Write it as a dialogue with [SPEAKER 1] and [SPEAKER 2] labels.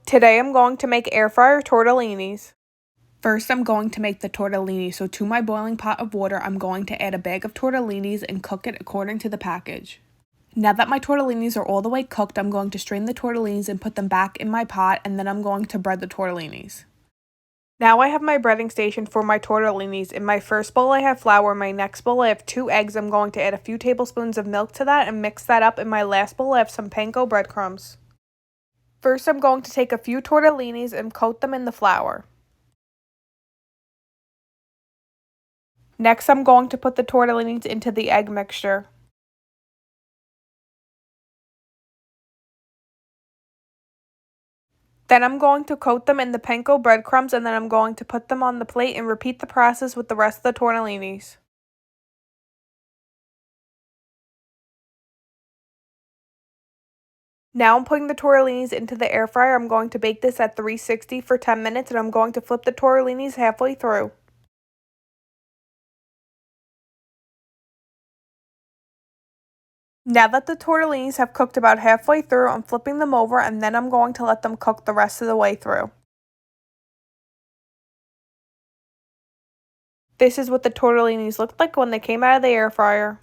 [SPEAKER 1] Today I'm going to make air fryer tortellinis. First I'm going to make the tortellini, so to my boiling pot of water I'm going to add a bag of tortellinis and cook it according to the package. Now that my tortellinis are all the way cooked, I'm going to strain the tortellinis and put them back in my pot, and then I'm going to bread the tortellinis. Now I have my breading station for my tortellinis. In my first bowl I have flour, in my next bowl I have 2 eggs. I'm going to add a few tablespoons of milk to that and mix that up. In my last bowl I have some panko breadcrumbs. First I'm going to take a few tortellinis and coat them in the flour. Next I'm going to put the tortellinis into the egg mixture. Then I'm going to coat them in the panko breadcrumbs, and then I'm going to put them on the plate and repeat the process with the rest of the tortellinis. Now I'm putting the tortellinis into the air fryer. I'm going to bake this at 360 for 10 minutes, and I'm going to flip the tortellinis halfway through. Now that the tortellinis have cooked about halfway through, I'm flipping them over, and then I'm going to let them cook the rest of the way through. This is what the tortellinis looked like when they came out of the air fryer.